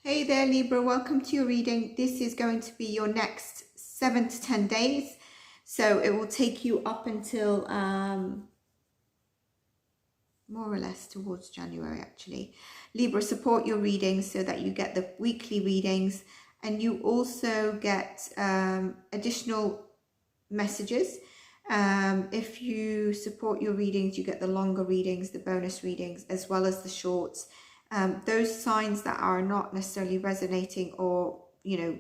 Hey there, Libra, welcome to your reading. This is going to be your next 7 to 10 days. So it will take you up until more or less towards January, actually. Libra, support your readings so that you get the weekly readings, and you also get additional messages. If you support your readings, you get the longer readings, the bonus readings, as well as the shorts. Those signs that are not necessarily resonating or,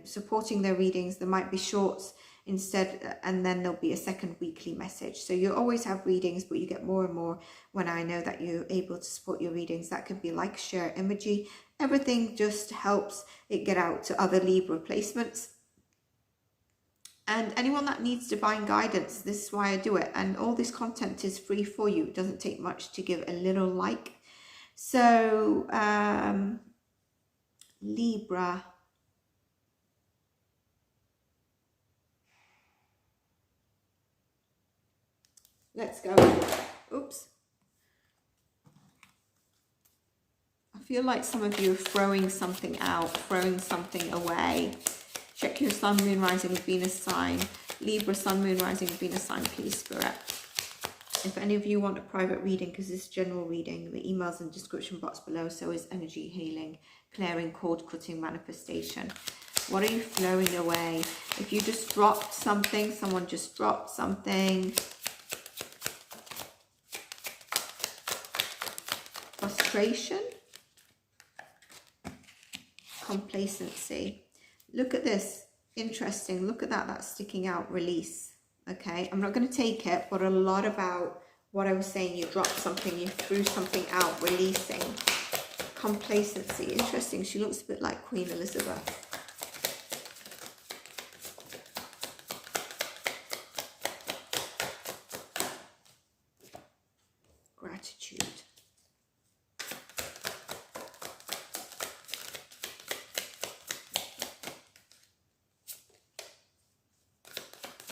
supporting their readings, there might be shorts instead, and then there'll be a second weekly message. So you always have readings, but you get more and more when I know that you're able to support your readings. That could be like, share, emoji. Everything just helps it get out to other Libra placements. And anyone that needs divine guidance, this is why I do it. And all this content is free for you. It doesn't take much to give a little like. So, Libra. Let's go. Oops. I feel like some of you are throwing something out, throwing something away. Check your Sun, Moon, Rising, and Venus sign. Libra, Sun, Moon, Rising, and Venus sign, please, Spirit. If any of you want a private reading, because this is general reading, the email's in the description box below. So is energy healing, clearing, cord cutting, manifestation. What are you flowing away? If you just dropped something, someone just dropped something. Frustration. Complacency. Look at this. Interesting. Look at that. That's sticking out. Release. Okay. I'm not going to take it, but a lot about what I was saying. You dropped something. You threw something out. Releasing. Complacency. Interesting. She looks a bit like Queen Elizabeth. Gratitude.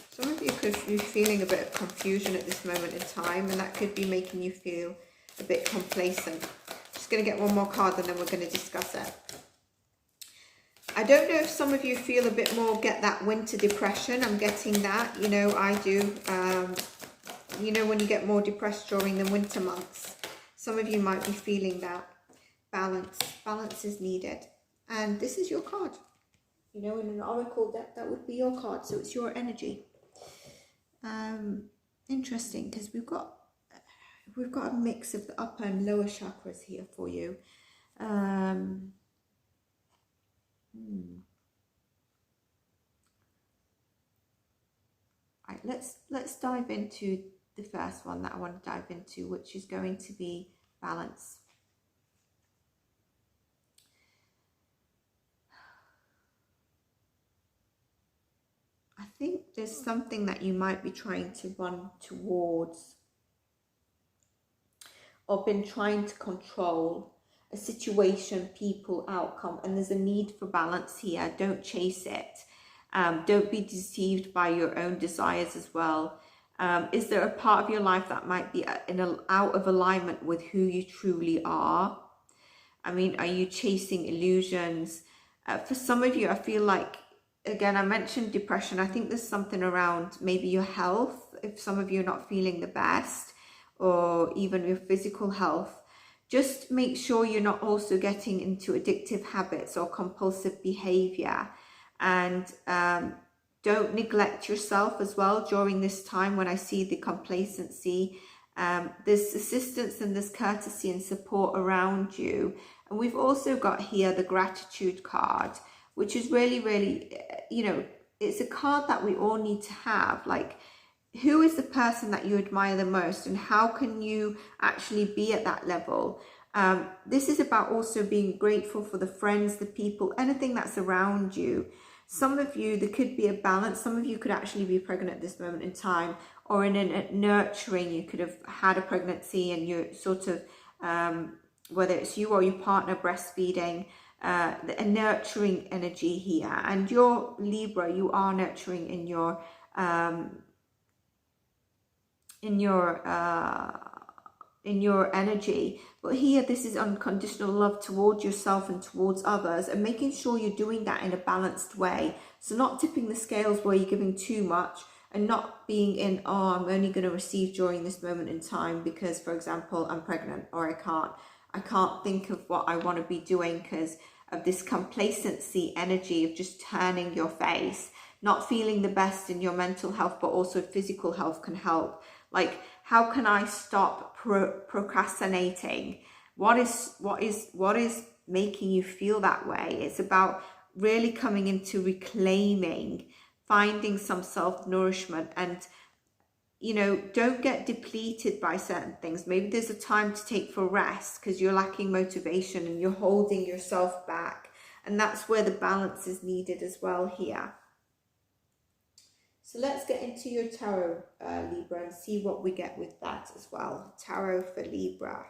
Some of you could be feeling a bit of confusion at this moment in time, and that could be making you feel a bit complacent. Just going to get one more card and then we're going to discuss it. I don't know if some of you feel a bit more, get that winter depression. I'm getting that, I do. When you get more depressed during the winter months, some of you might be feeling that. Balance is needed. And this is your card. In an oracle deck, that would be your card. So it's your energy. Interesting, because we've got a mix of the upper and lower chakras here for you. Right, let's dive into the first one that I want to dive into, which is going to be balance. I think there's something that you might be trying to run towards, or been trying to control a situation, people, outcome, and there's a need for balance here. Don't chase it. Don't be deceived by your own desires as well. Is there a part of your life that might be out of alignment with who you truly are? I mean, are you chasing illusions? For some of you, I feel like, again, I mentioned depression. I think there's something around maybe your health. If some of you are not feeling the best, or even your physical health, just make sure you're not also getting into addictive habits or compulsive behavior. And don't neglect yourself as well during this time. When I see the complacency, there's assistance and there's courtesy and support around you. And we've also got here the gratitude card, which is really, really, it's a card that we all need to have. Like, who is the person that you admire the most, and how can you actually be at that level? This is about also being grateful for the friends, the people, anything that's around you. Some of you, there could be a balance. Some of you could actually be pregnant at this moment in time, or in a nurturing, you could have had a pregnancy and you're sort of, whether it's you or your partner breastfeeding, a nurturing energy here. And you're Libra, you are nurturing in your energy. But here, this is unconditional love towards yourself and towards others, and making sure you're doing that in a balanced way. So not tipping the scales where you're giving too much, and not being in, oh, I'm only going to receive during this moment in time because, for example, I'm pregnant, or I can't think of what I want to be doing because of this complacency energy of just turning your face. Not feeling the best in your mental health, but also physical health can help. Like, how can I stop procrastinating? What is making you feel that way? It's about really coming into reclaiming, finding some self-nourishment, and, you know, don't get depleted by certain things. Maybe there's a time to take for rest because you're lacking motivation and you're holding yourself back. And that's where the balance is needed as well here. So let's get into your tarot, Libra, and see what we get with that as well. Tarot for Libra.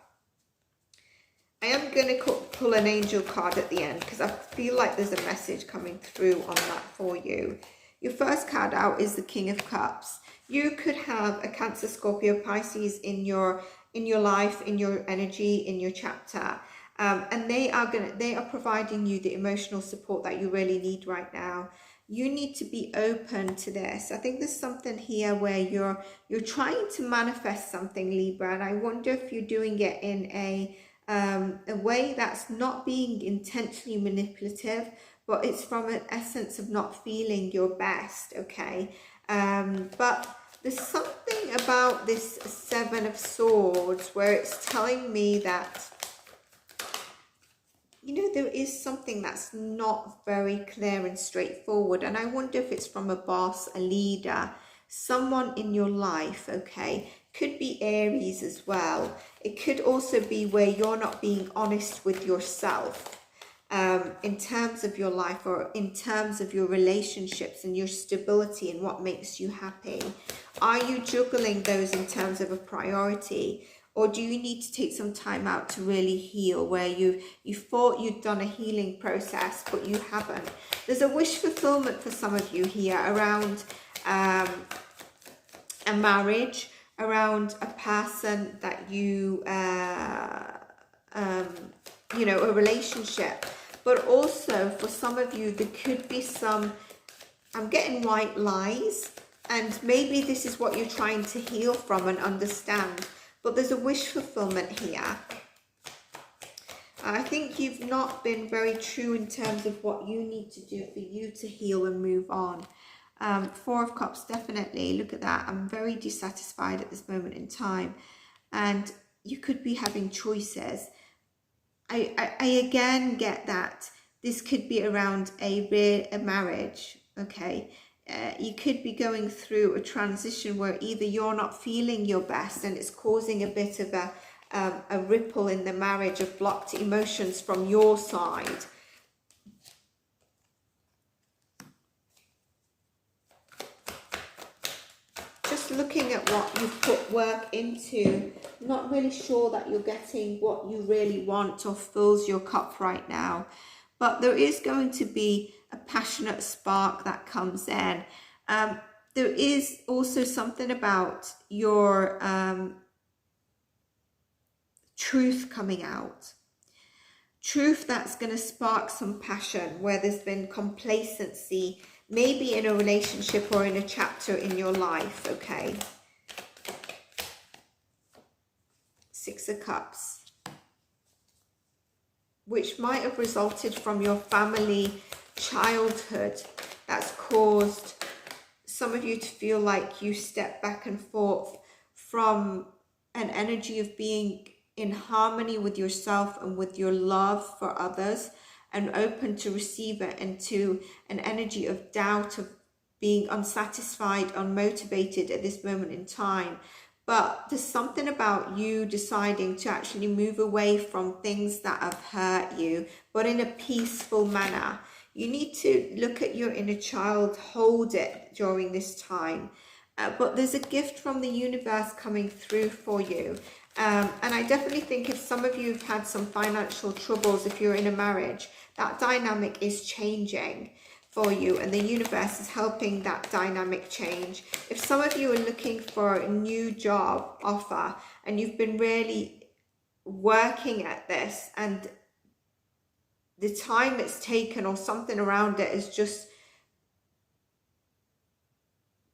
I am going to pull an angel card at the end because I feel like there's a message coming through on that for you. Your first card out is the King of Cups. You could have a Cancer, Scorpio, Pisces in your life, in your energy, in your chapter. And they are providing you the emotional support that you really need right now. You need to be open to this. I think there's something here where you're trying to manifest something, Libra, and I wonder if you're doing it in a way that's not being intentionally manipulative, but it's from an essence of not feeling your best, okay? But there's something about this Seven of Swords where it's telling me that, you know, there is something that's not very clear and straightforward. And I wonder if it's from a boss, a leader, someone in your life, okay? Could be Aries as well. It could also be where you're not being honest with yourself in terms of your life, or in terms of your relationships and your stability and what makes you happy. Are you juggling those in terms of a priority? Or do you need to take some time out to really heal, where you thought you'd done a healing process, but you haven't? There's a wish fulfillment for some of you here around a marriage, around a person that you know, a relationship. But also for some of you, there could be some, I'm getting white lies, and maybe this is what you're trying to heal from and understand. But there's a wish fulfillment here. I think you've not been very true in terms of what you need to do for you to heal and move on. Four of Cups, definitely. Look at that. I'm very dissatisfied at this moment in time. And you could be having choices. I again get that this could be around a marriage, okay? You could be going through a transition where either you're not feeling your best and it's causing a bit of a ripple in the marriage of blocked emotions from your side. Just looking at what you've put work into, not really sure that you're getting what you really want or fills your cup right now. But there is going to be a passionate spark that comes in. There is also something about your truth coming out. Truth that's going to spark some passion where there's been complacency, maybe in a relationship or in a chapter in your life, okay? Six of Cups, which might have resulted from your family childhood that's caused some of you to feel like you step back and forth from an energy of being in harmony with yourself and with your love for others and open to receive it, into an energy of doubt, of being unsatisfied, unmotivated at this moment in time. But there's something about you deciding to actually move away from things that have hurt you, but in a peaceful manner. You need to look at your inner child, hold it during this time. But there's a gift from the universe coming through for you. And I definitely think if some of you have had some financial troubles, if you're in a marriage, that dynamic is changing for you, and the universe is helping that dynamic change. If some of you are looking for a new job offer and you've been really working at this, and the time it's taken or something around it has just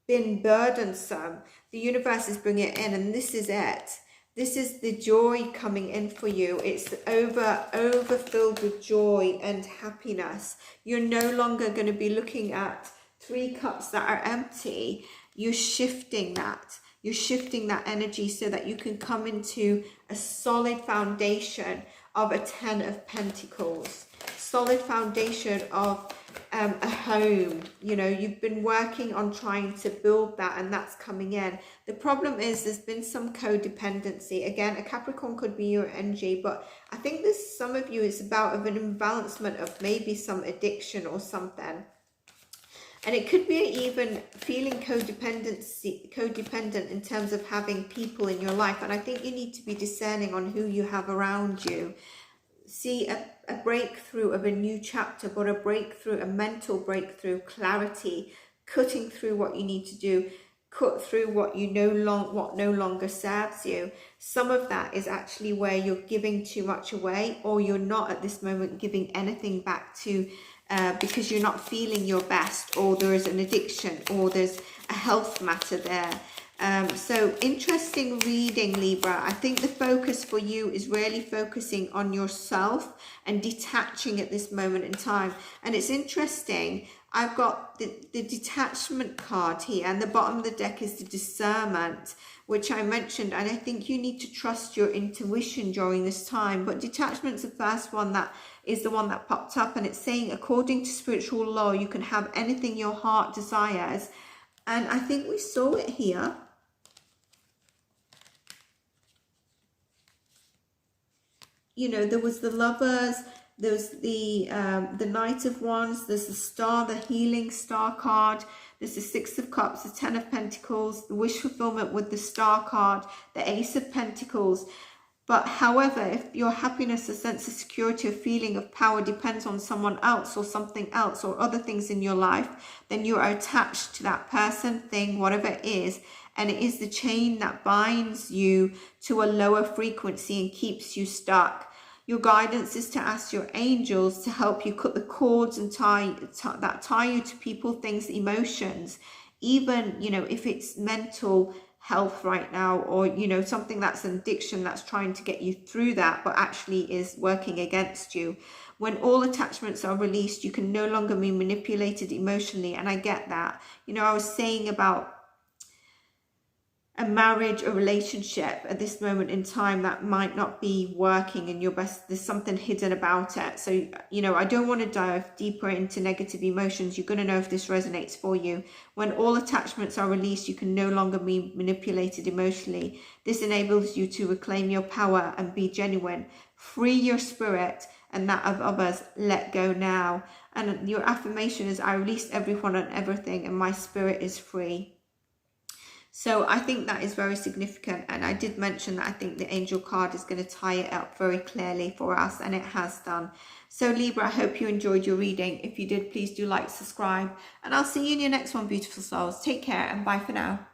been burdensome. The universe is bringing it in, and this is it. This is the joy coming in for you. It's overfilled with joy and happiness. You're no longer going to be looking at 3 cups that are empty. You're shifting that. You're shifting that energy so that you can come into a solid foundation of a 10 of Pentacles. Solid foundation of a home. You know, you've been working on trying to build that, and that's coming in. The problem is there's been some codependency. Again, a Capricorn could be your energy, but I think there's some of you, it's about of an imbalancement of maybe some addiction or something. And it could be even feeling codependent in terms of having people in your life. And I think you need to be discerning on who you have around you. See a breakthrough of a new chapter, but a breakthrough, a mental breakthrough, clarity, cutting through what you need to do, cut through what no longer serves you. Some of that is actually where you're giving too much away, or you're not at this moment giving anything back to because you're not feeling your best, or there is an addiction, or there's a health matter there. So interesting reading, Libra. I think the focus for you is really focusing on yourself and detaching at this moment in time. And it's interesting, I've got the detachment card here, and the bottom of the deck is the discernment, which I mentioned. And I think you need to trust your intuition during this time. But detachment's the first one, that is the one that popped up, and it's saying, according to spiritual law, you can have anything your heart desires. And I think we saw it here. You know, there was the Lovers, there's the Knight of Wands, there's the Star, the Healing Star card, there's the 6 of Cups, the 10 of Pentacles, the Wish Fulfillment with the Star card, the Ace of Pentacles. But however, if your happiness, a sense of security, a feeling of power depends on someone else or something else or other things in your life, then you are attached to that person, thing, whatever it is. And it is the chain that binds you to a lower frequency and keeps you stuck. Your guidance is to ask your angels to help you cut the cords and tie you to people, things, emotions. Even, you know, if it's mental health right now, or, you know, something that's an addiction that's trying to get you through that, but actually is working against you. When all attachments are released, you can no longer be manipulated emotionally. And I get that. You know, I was saying about a marriage, a relationship at this moment in time that might not be working in your best. There's something hidden about it. So, you know, I don't want to dive deeper into negative emotions. You're going to know if this resonates for you. When all attachments are released, you can no longer be manipulated emotionally. This enables you to reclaim your power and be genuine. Free your spirit and that of others. Let go now. And your affirmation is, I release everyone and everything, and my spirit is free. So I think that is very significant, and I did mention that I think the angel card is going to tie it up very clearly for us, and it has done. So Libra, I hope you enjoyed your reading. If you did, please do like, subscribe, and I'll see you in your next one, beautiful souls. Take care and bye for now.